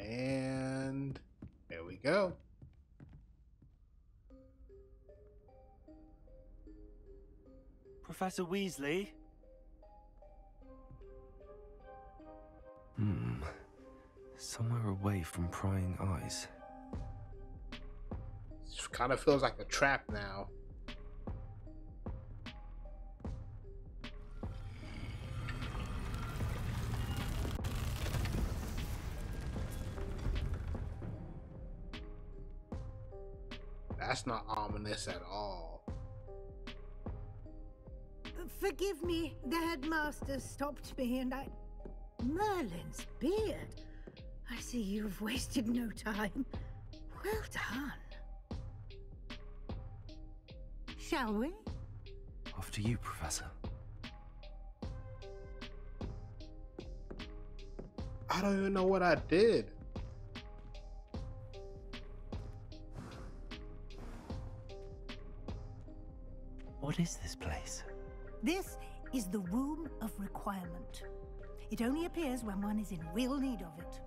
And there we go. Professor Weasley? Somewhere away from prying eyes. It kind of feels like a trap now. That's not ominous at all. Forgive me, the headmaster stopped me and I... Merlin's beard. I see you've wasted no time. Well done. Shall we? After you, Professor. I don't even know what I did. What is this place? This is the Room of Requirement. It only appears when one is in real need of it.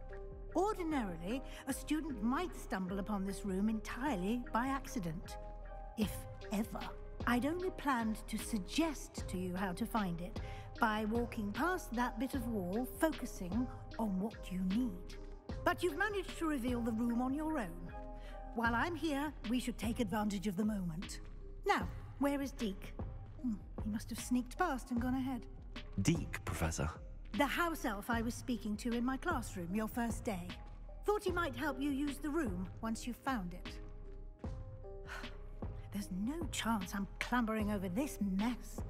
Ordinarily, a student might stumble upon this room entirely by accident, if ever. I'd only planned to suggest to you how to find it by walking past that bit of wall, focusing on what you need. But you've managed to reveal the room on your own. While I'm here, we should take advantage of the moment. Now, where is Deke? He must have sneaked past and gone ahead. Deke, Professor. The house elf I was speaking to in my classroom your first day. Thought he might help you use the room once you've found it. There's no chance I'm clambering over this mess.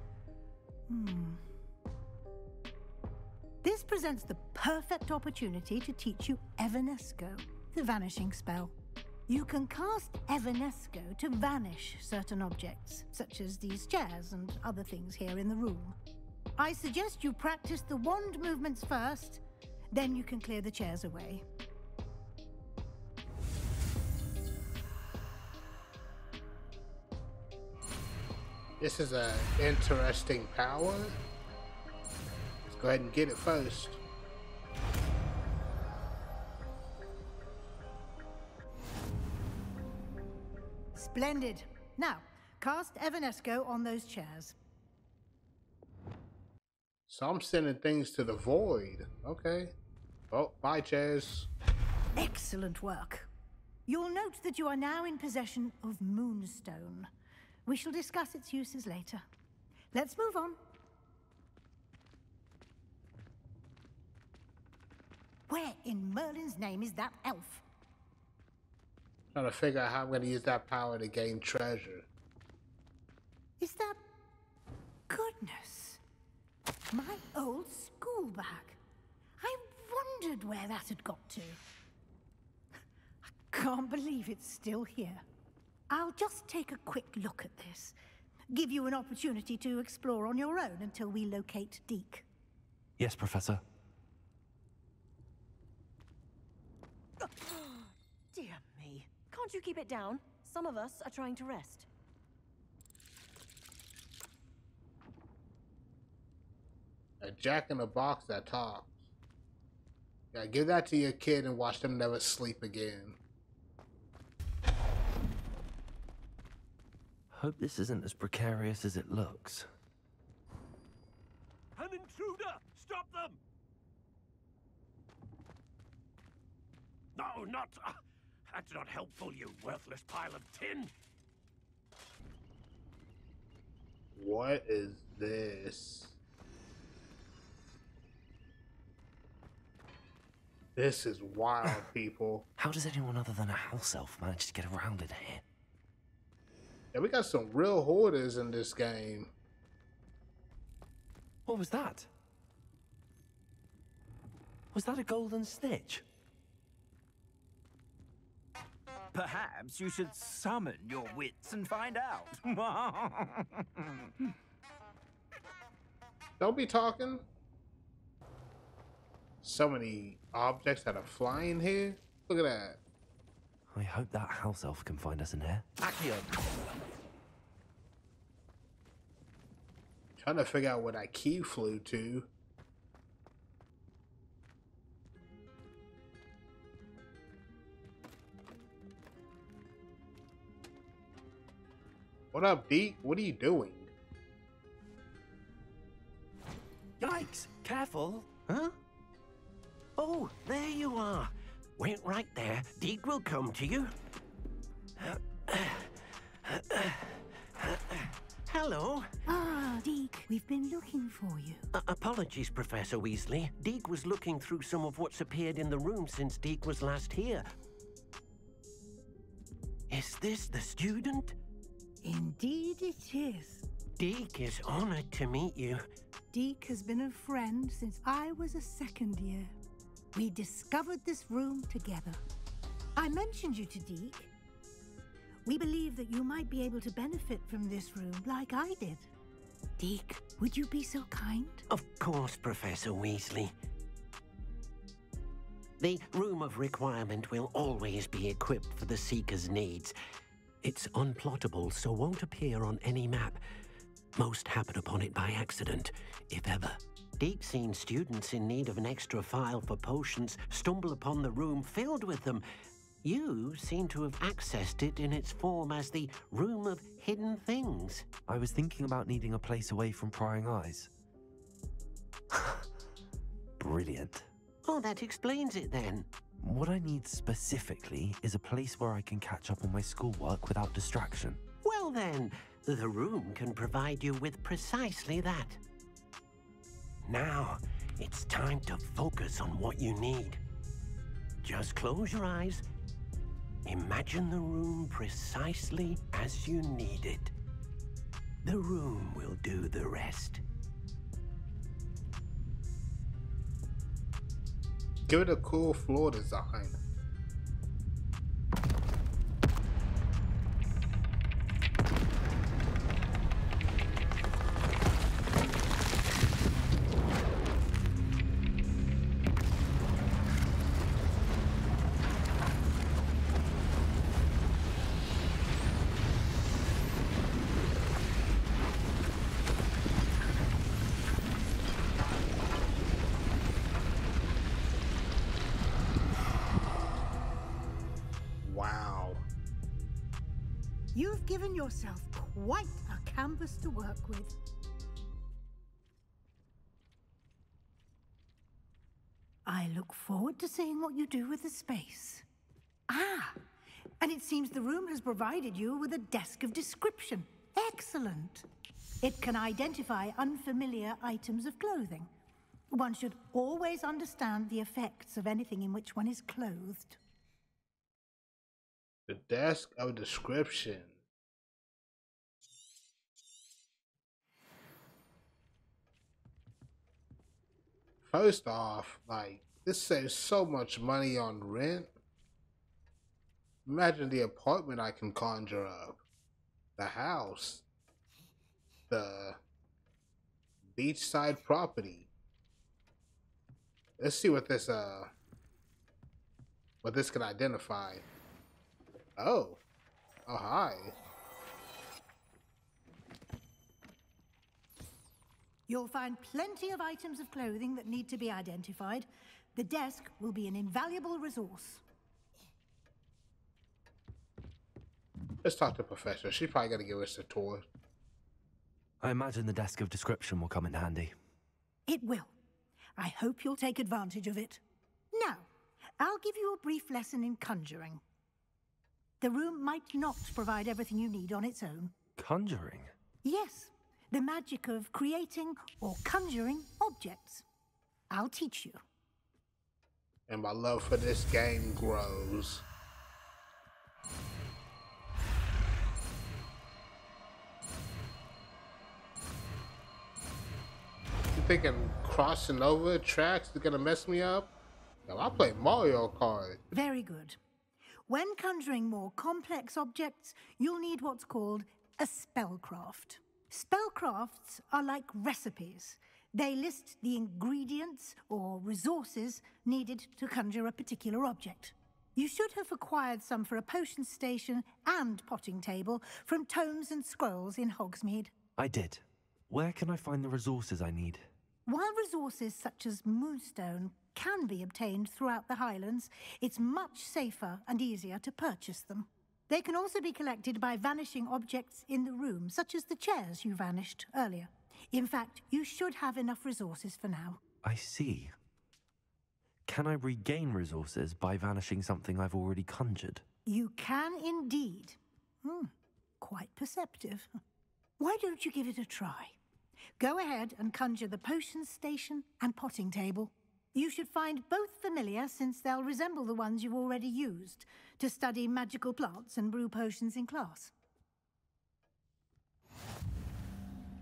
This presents the perfect opportunity to teach you Evanesco, the vanishing spell. You can cast Evanesco to vanish certain objects, such as these chairs and other things here in the room. I suggest you practice the wand movements first, then you can clear the chairs away. This is an interesting power. Let's go ahead and get it first. Splendid. Now, cast Evanesco on those chairs. So I'm sending things to the void. Okay. Oh, bye, chairs. Excellent work. You'll note that you are now in possession of Moonstone. We shall discuss its uses later. Let's move on. Where in Merlin's name is that elf? Trying to figure out how I'm going to use that power to gain treasure. Is that... Goodness. My old school bag. I wondered where that had got to. I can't believe it's still here. I'll just take a quick look at this. Give you an opportunity to explore on your own until we locate Deke. Yes, Professor. Dear me. Can't you keep it down? Some of us are trying to rest. A jack in a box that talks. Yeah, give that to your kid and watch them never sleep again. Hope this isn't as precarious as it looks. An intruder! Stop them! No, not... that's not helpful, you worthless pile of tin! What is this? This is wild, people. How does anyone other than a house elf manage to get around in here? Yeah, we got some real hoarders in this game. What was that? Was that a golden snitch? Perhaps you should summon your wits and find out. Don't be talking. So many objects that are flying here. Look at that. I hope that house elf can find us in here. Accio. Trying to figure out where that key flew to. What up, Deke? What are you doing? Yikes! Careful! Huh? Oh, there you are. Wait right there. Deke will come to you. Hello. Ah, Deke, we've been looking for you. Apologies, Professor Weasley. Deke was looking through some of what's appeared in the room since Deke was last here. Is this the student? Indeed it is. Deke is honored to meet you. Deke has been a friend since I was a second year. We discovered this room together. I mentioned you to Deke. We believe that you might be able to benefit from this room like I did. Deke, would you be so kind? Of course, Professor Weasley. The Room of Requirement will always be equipped for the Seeker's needs. It's unplottable, so won't appear on any map. Most happen upon it by accident, if ever. Deke's seen students in need of an extra file for potions stumble upon the room filled with them. You seem to have accessed it in its form as the Room of Hidden Things. I was thinking about needing a place away from prying eyes. Brilliant. Oh, that explains it then. What I need specifically is a place where I can catch up on my schoolwork without distraction. Well then, the room can provide you with precisely that. Now, it's time to focus on what you need. Just close your eyes. Imagine the room precisely as you need it. The room will do the rest. Give it a cool floor design. Wow. You've given yourself quite a canvas to work with. I look forward to seeing what you do with the space. Ah, and it seems the room has provided you with a desk of description. Excellent. It can identify unfamiliar items of clothing. One should always understand the effects of anything in which one is clothed. The desk of description. First off, like, this saves so much money on rent. Imagine the apartment I can conjure up. The house. The beachside property. Let's see what this can identify. Oh. Oh, hi. You'll find plenty of items of clothing that need to be identified. The desk will be an invaluable resource. Let's talk to Professor. She's probably gonna give us a tour. I imagine the desk of description will come in handy. It will. I hope you'll take advantage of it. Now, I'll give you a brief lesson in conjuring. The room might not provide everything you need on its own. Conjuring? Yes, the magic of creating or conjuring objects. I'll teach you. And my love for this game grows. You thinking crossing over tracks is gonna mess me up? No, I play Mario Kart. Very good. When conjuring more complex objects, you'll need what's called a spellcraft. Spellcrafts are like recipes. They list the ingredients or resources needed to conjure a particular object. You should have acquired some for a potion station and potting table from tomes and scrolls in Hogsmeade. I did. Where can I find the resources I need? While resources such as moonstone can be obtained throughout the Highlands, it's much safer and easier to purchase them. They can also be collected by vanishing objects in the room, such as the chairs you vanished earlier. In fact, you should have enough resources for now. I see. Can I regain resources by vanishing something I've already conjured? You can indeed. Quite perceptive. Why don't you give it a try? Go ahead and conjure the potions station and potting table. You should find both familiar, since they'll resemble the ones you've already used to study magical plants and brew potions in class.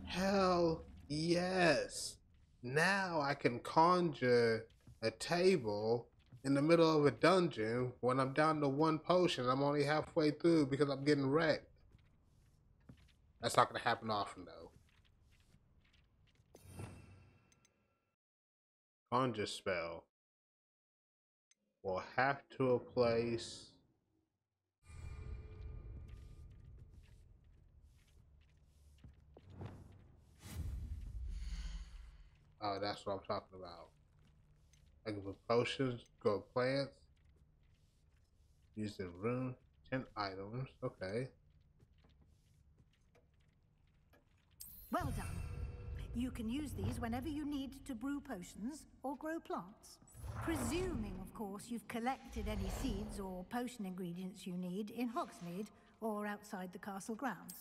Hell yes. Now I can conjure a table in the middle of a dungeon when I'm down to one potion. I'm only halfway through because I'm getting wrecked. That's not going to happen often, though. Conjure spell. We'll have to a place. Oh, that's what I'm talking about. I can put potions, grow plants, use the room, 10 items. Okay. Well done. You can use these whenever you need to brew potions or grow plants. Presuming, of course, you've collected any seeds or potion ingredients you need in Hogsmeade or outside the castle grounds.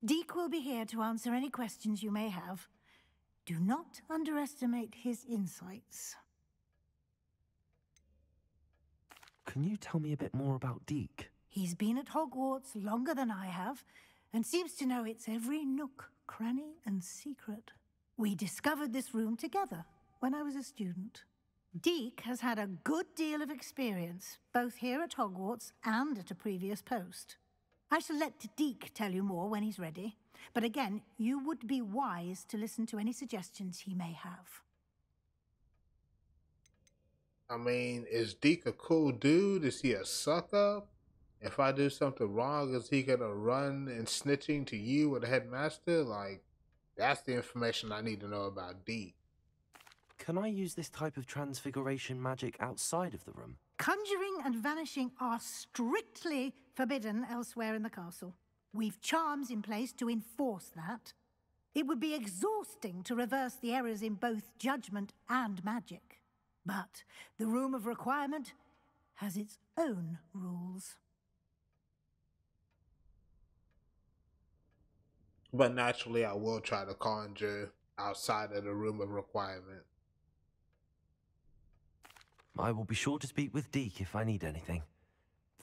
Deke will be here to answer any questions you may have. Do not underestimate his insights. Can you tell me a bit more about Deke? He's been at Hogwarts longer than I have, and seems to know its every nook, cranny, and secret. We discovered this room together when I was a student. Deke has had a good deal of experience, both here at Hogwarts and at a previous post. I shall let Deke tell you more when he's ready, but again, you would be wise to listen to any suggestions he may have. I mean, is Deke a cool dude? Is he a suck-up? If I do something wrong, is he gonna run and snitching to you or the headmaster? Like, that's the information I need to know about Deke. Can I use this type of transfiguration magic outside of the room? Conjuring and vanishing are strictly forbidden elsewhere in the castle. We've charms in place to enforce that. It would be exhausting to reverse the errors in both judgment and magic. But the Room of Requirement has its own rules. But naturally, I will try to conjure outside of the Room of Requirement. I will be sure to speak with Deke if I need anything.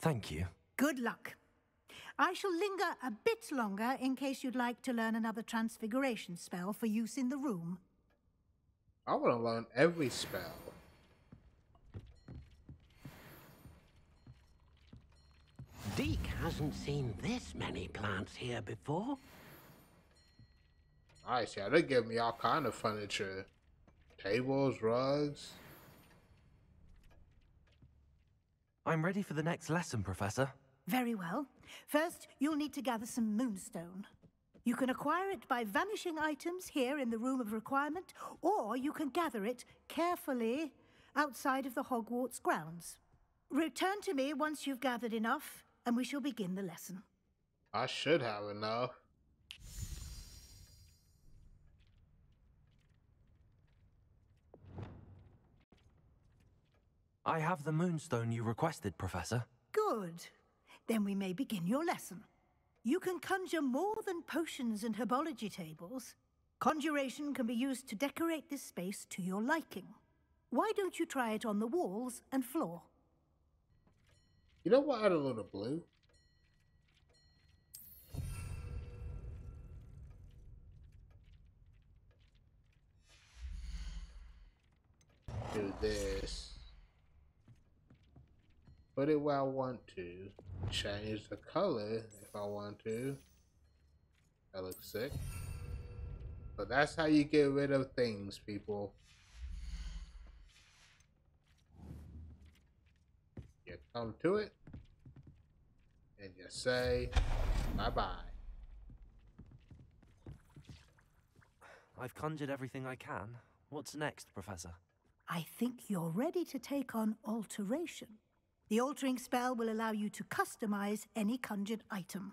Thank you. Good luck. I shall linger a bit longer in case you'd like to learn another transfiguration spell for use in the room. I want to learn every spell. Deke hasn't seen this many plants here before. Nice, yeah, they give me all kind of furniture. Tables, rugs. I'm ready for the next lesson, Professor. Very well. First, you'll need to gather some moonstone. You can acquire it by vanishing items here in the Room of Requirement, or you can gather it carefully outside of the Hogwarts grounds. Return to me once you've gathered enough, and we shall begin the lesson. I should have enough. I have the moonstone you requested, Professor. Good. Then we may begin your lesson. You can conjure more than potions and herbology tables. Conjuration can be used to decorate this space to your liking. Why don't you try it on the walls and floor? You know what? Add a little blue. Do this. Put it where I want to. Change the color if I want to. That looks sick. But that's how you get rid of things, people. You come to it and you say bye-bye. I've conjured everything I can. What's next, Professor? I think you're ready to take on alteration. The altering spell will allow you to customize any conjured item.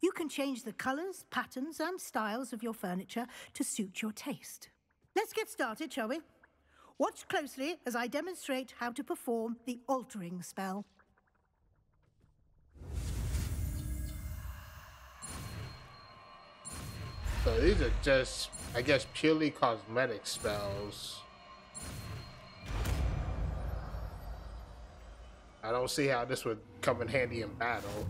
You can change the colors, patterns, and styles of your furniture to suit your taste. Let's get started, shall we? Watch closely as I demonstrate how to perform the altering spell. So these are just, I guess, purely cosmetic spells. I don't see how this would come in handy in battle.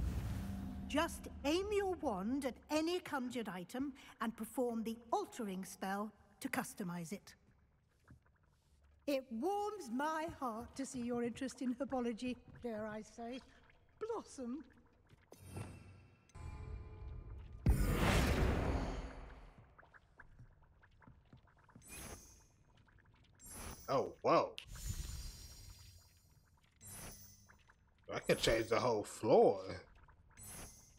Just aim your wand at any conjured item and perform the altering spell to customize it. It warms my heart to see your interest in herbology, dare I say. Blossom. Oh, whoa. I could change the whole floor.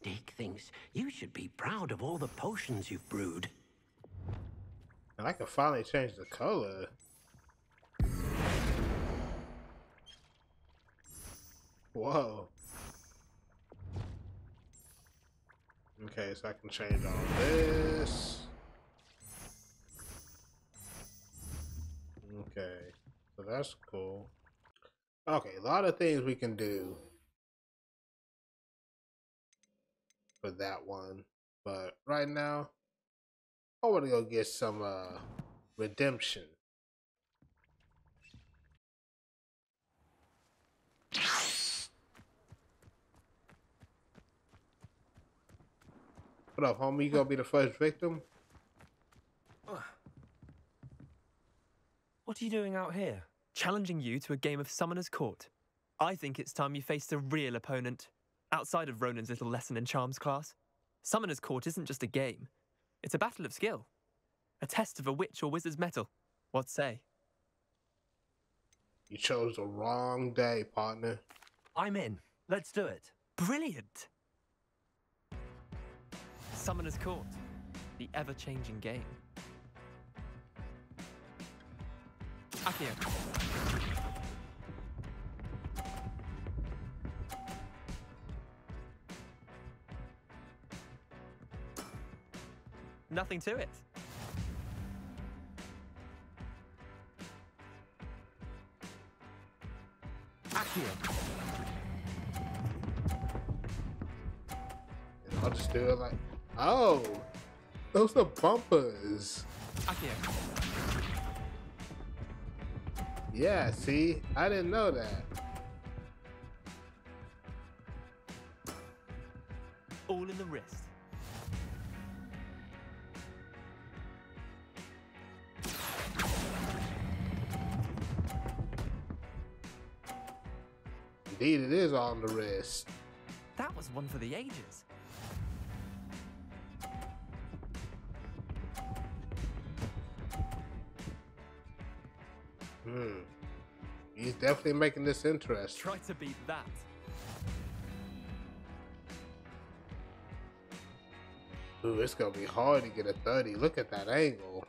Dick thinks you should be proud of all the potions you've brewed. And I can finally change the color. Whoa. Okay, so I can change all this. Okay, so that's cool. Okay, a lot of things we can do for that one. But right now, I want to go get some redemption. What up, homie? You gonna be the first victim? What are you doing out here? Challenging you to a game of Summoner's Court. I think it's time you faced a real opponent, outside of Ronan's little lesson in charms class. Summoner's Court isn't just a game. It's a battle of skill. A test of a witch or wizard's mettle. What say? You chose the wrong day, partner. I'm in. Let's do it. Brilliant! Summoner's Court, the ever-changing game. Accio. Nothing to it. Accio. And I'll just do it like, oh, those are bumpers. Accio. Yeah, see, I didn't know that. All in the wrist. Indeed, it is on the wrist. That was one for the ages. He's definitely making this interesting. Try to beat that. Ooh, it's gonna be hard to get a 30. Look at that angle.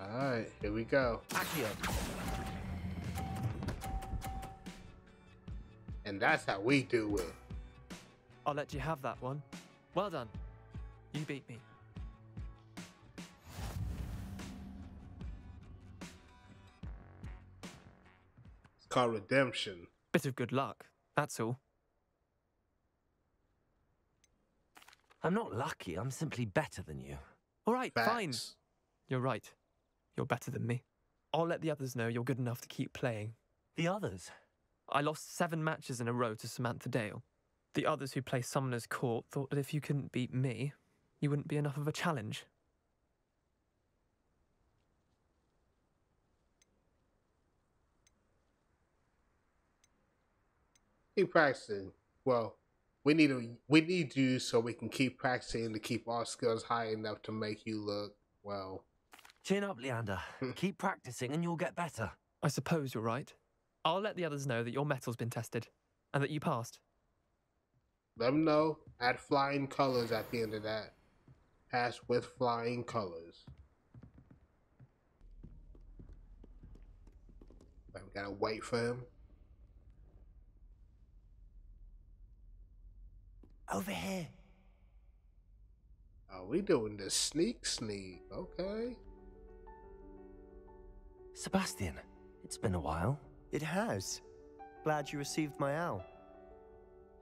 Alright, here we go. Accio. And that's how we do it. I'll let you have that one. Well done. You beat me. It's called redemption. Bit of good luck, that's all. I'm not lucky. I'm simply better than you. All right, fine. Facts. You're right. You're better than me. I'll let the others know you're good enough to keep playing. The others? I lost 7 matches in a row to Samantha Dale. The others who play Summoner's Court thought that if you couldn't beat me, you wouldn't be enough of a challenge. Keep practicing. Well, we need you so we can keep practicing to keep our skills high enough to make you look, well. Chin up, Leander. Keep practicing and you'll get better. I suppose you're right. I'll let the others know that your metal's been tested, and that you passed. Let them know. Add flying colors at the end of that. Pass with flying colors. Like, we gotta wait for him. Over here. Oh, we doing this sneak. Okay. Sebastian, it's been a while. It has. Glad you received my owl.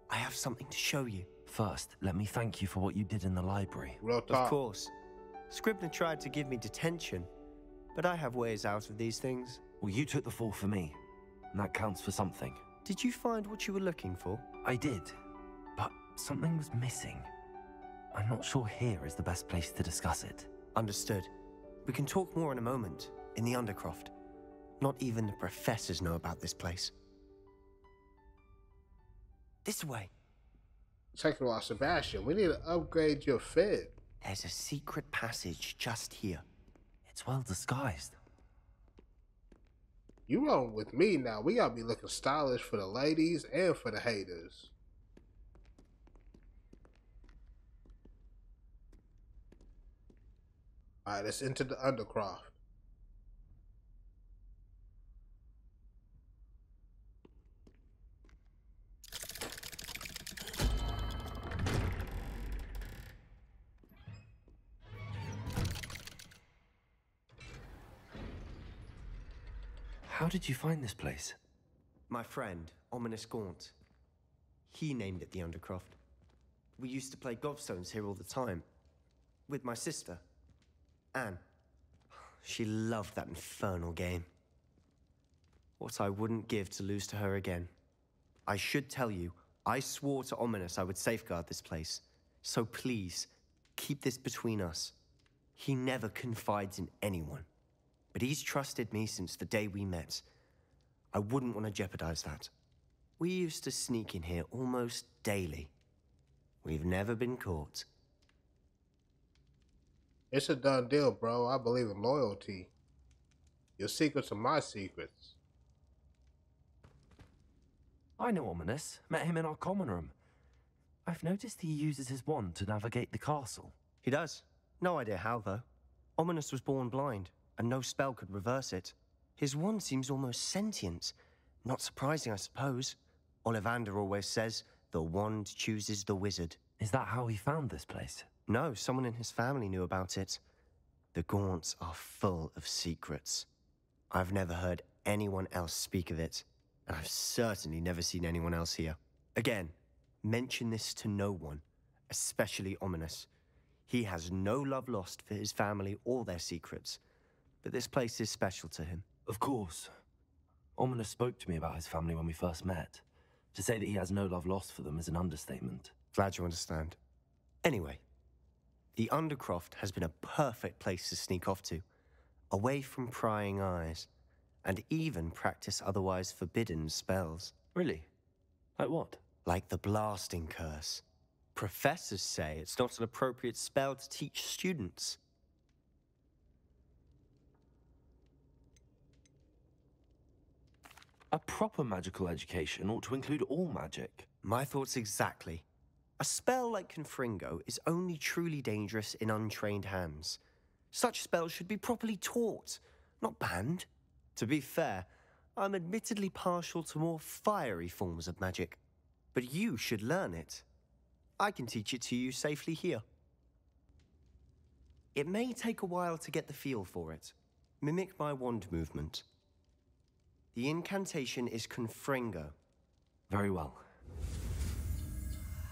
I have something to show you. First, let me thank you for what you did in the library. Real talk. Of course. Scribner tried to give me detention, but I have ways out of these things. Well, you took the fall for me, and that counts for something. Did you find what you were looking for? I did, but something was missing. I'm not sure here is the best place to discuss it. Understood. We can talk more in a moment, in the Undercroft. Not even the professors know about this place. This way. Take a while, Sebastian. We need to upgrade your fit. There's a secret passage just here. It's well disguised. You rolling with me now. We gotta be looking stylish for the ladies and for the haters. Alright, let's enter the Undercroft. How did you find this place? My friend, Ominous Gaunt. He named it the Undercroft. We used to play gobstones here all the time. With my sister, Anne. She loved that infernal game. What I wouldn't give to lose to her again. I should tell you, I swore to Ominous I would safeguard this place. So please, keep this between us. He never confides in anyone. But he's trusted me since the day we met. I wouldn't want to jeopardize that. We used to sneak in here almost daily. We've never been caught. It's a done deal, bro. I believe in loyalty. Your secrets are my secrets. I know Ominous. Met him in our common room. I've noticed he uses his wand to navigate the castle. He does. No idea how, though. Ominous was born blind, and no spell could reverse it. His wand seems almost sentient. Not surprising, I suppose. Ollivander always says, the wand chooses the wizard. Is that how he found this place? No, someone in his family knew about it. The Gaunts are full of secrets. I've never heard anyone else speak of it, and I've certainly never seen anyone else here. Again, mention this to no one, especially Ominous. He has no love lost for his family or their secrets, but this place is special to him. Of course. Ominous spoke to me about his family when we first met. To say that he has no love lost for them is an understatement. Glad you understand. Anyway, the Undercroft has been a perfect place to sneak off to, away from prying eyes, and even practice otherwise forbidden spells. Really? Like what? Like the blasting curse. Professors say it's not an appropriate spell to teach students. A proper magical education ought to include all magic. My thoughts exactly. A spell like Confringo is only truly dangerous in untrained hands. Such spells should be properly taught, not banned. To be fair, I'm admittedly partial to more fiery forms of magic. But you should learn it. I can teach it to you safely here. It may take a while to get the feel for it. Mimic my wand movement. The incantation is Confringo. Very well.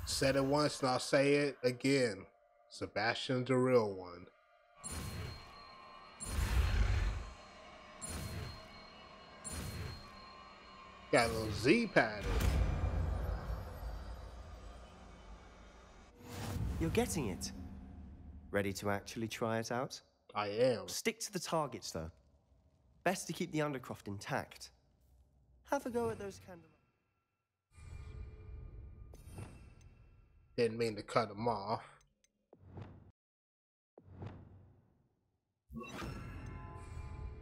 Said it once and I'll say it again. Sebastian's the real one. Got a little Z pattern. You're getting it. Ready to actually try it out? I am. Stick to the targets, though. Best to keep the Undercroft intact. Have a go at those candles. Didn't mean to cut him off.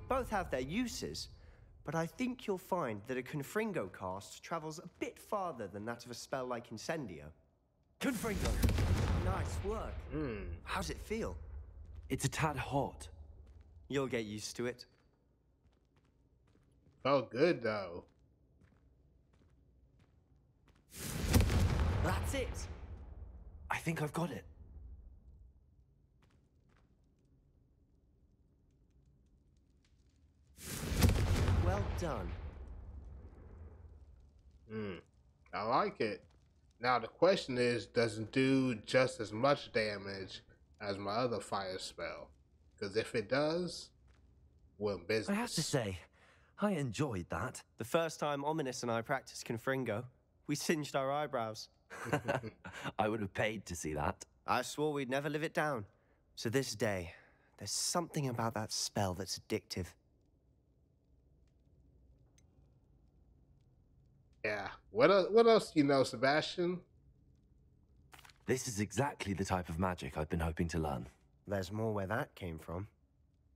Both have their uses, but I think you'll find that a Confringo cast travels a bit farther than that of a spell like Incendio. Confringo! Nice work. How's it feel? It's a tad hot. You'll get used to it. Felt good though. That's it. I think I've got it. Well done. I like it. Now the question is, does it do just as much damage as my other fire spell? Because if it does, we're in business. I have to say, I enjoyed that. The first time Ominous and I practiced Confringo, we singed our eyebrows. I would have paid to see that. I swore we'd never live it down. To this day, there's something about that spell that's addictive. Yeah. What else do you know, Sebastian? This is exactly the type of magic I've been hoping to learn. There's more where that came from.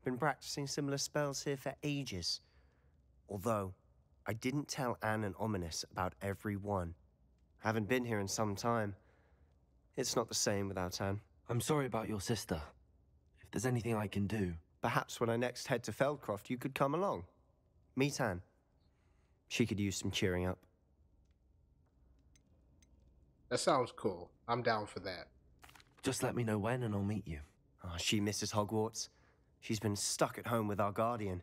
Been practicing similar spells here for ages. Although, I didn't tell Anne and Ominous about every one. Haven't been here in some time. It's not the same without Anne. I'm sorry about your sister. If there's anything I can do... Perhaps when I next head to Feldcroft, you could come along. Meet Anne. She could use some cheering up. That sounds cool. I'm down for that. Just let me know when and I'll meet you. Oh, she misses Hogwarts. She's been stuck at home with our guardian,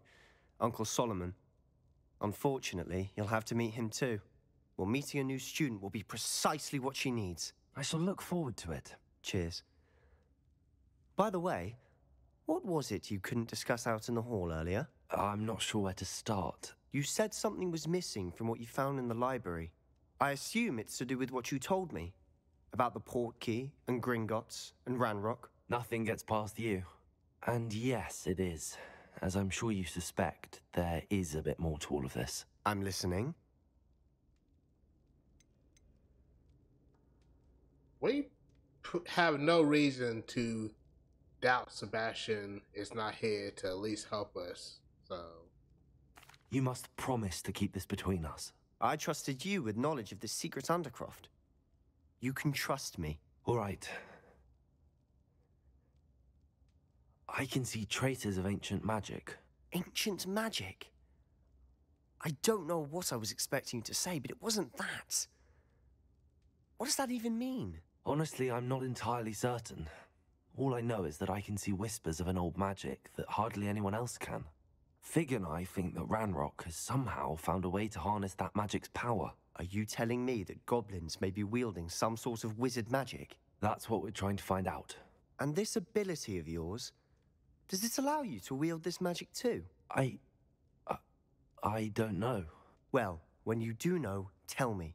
Uncle Solomon. Unfortunately, you'll have to meet him too. Well, meeting a new student will be precisely what she needs. I shall look forward to it. Cheers. By the way, what was it you couldn't discuss out in the hall earlier? I'm not sure where to start. You said something was missing from what you found in the library. I assume it's to do with what you told me. About the port key, and Gringotts, and Ranrock. Nothing gets past you. And yes, it is. As I'm sure you suspect, there is a bit more to all of this. I'm listening. We have no reason to doubt Sebastian is not here to at least help us, so... You must promise to keep this between us. I trusted you with knowledge of the secret Undercroft. You can trust me. All right. I can see traces of ancient magic. Ancient magic? I don't know what I was expecting you to say, but it wasn't that. What does that even mean? Honestly, I'm not entirely certain. All I know is that I can see whispers of an old magic that hardly anyone else can. Fig and I think that Ranrock has somehow found a way to harness that magic's power. Are you telling me that goblins may be wielding some sort of wizard magic? That's what we're trying to find out. And this ability of yours, does it allow you to wield this magic too? I don't know. Well, when you do know, tell me.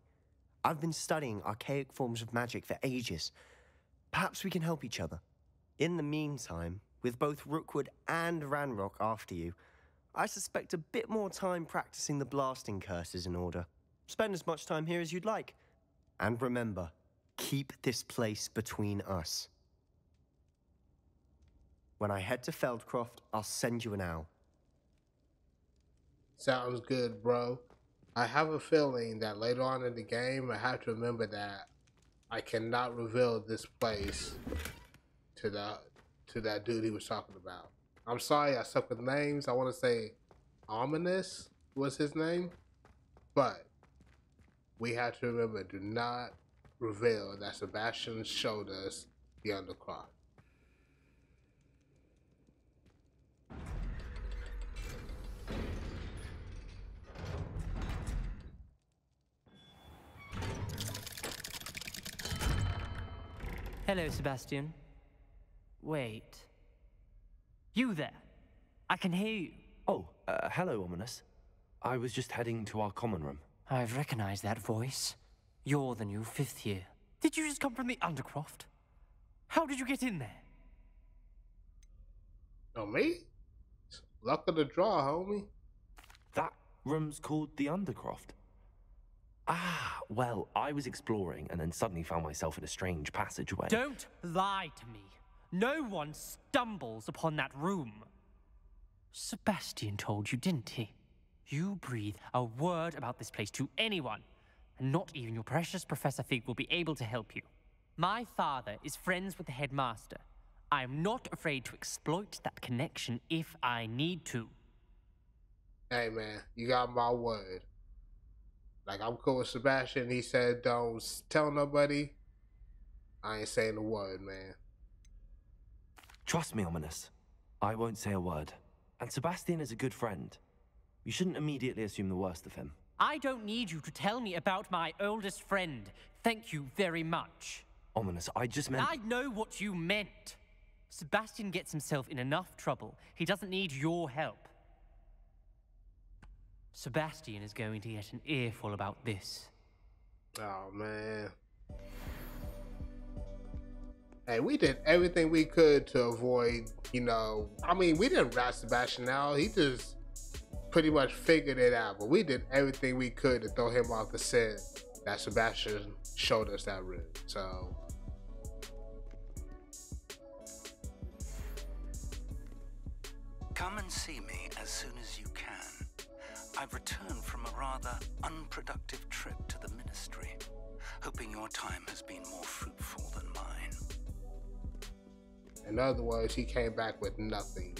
I've been studying archaic forms of magic for ages. Perhaps we can help each other. In the meantime, with both Rookwood and Ranrock after you, I suspect a bit more time practicing the blasting curse is in order. Spend as much time here as you'd like. And remember, keep this place between us. When I head to Feldcroft, I'll send you an owl. Sounds good, bro. I have a feeling that later on in the game, I have to remember that I cannot reveal this place to that dude he was talking about. I'm sorry, I suck with names. I want to say Ominous was his name, but we have to remember, do not reveal that Sebastian showed us the Undercroft. Hello, Sebastian. Wait. You there? I can hear you. Oh, hello, Ominous. I was just heading to our common room. I've recognized that voice. You're the new fifth year. Did you just come from the Undercroft? How did you get in there? Oh, me? Luck of the draw, homie. That room's called the Undercroft. Ah, well, I was exploring and then suddenly found myself in a strange passageway. Don't lie to me. No one stumbles upon that room. Sebastian told you, didn't he? You breathe a word about this place to anyone, and not even your precious Professor Fig will be able to help you. My father is friends with the headmaster. I am not afraid to exploit that connection if I need to. Hey man, you got my word. Like, I'm cool with Sebastian. He said don't tell nobody. I ain't saying a word, man. Trust me, Ominous. I won't say a word. And Sebastian is a good friend. You shouldn't immediately assume the worst of him. I don't need you to tell me about my oldest friend. Thank you very much. Ominous, I just meant... I know what you meant. Sebastian gets himself in enough trouble. He doesn't need your help. Sebastian is going to get an earful about this. Oh, man. Hey, we did everything we could to avoid, you know... I mean, we didn't rat Sebastian out. He just pretty much figured it out. But we did everything we could to throw him off the scent that Sebastian showed us that route. So... Come and see me as soon as you can. I've returned from a rather unproductive trip to the Ministry, hoping your time has been more fruitful than mine. In other words, he came back with nothing.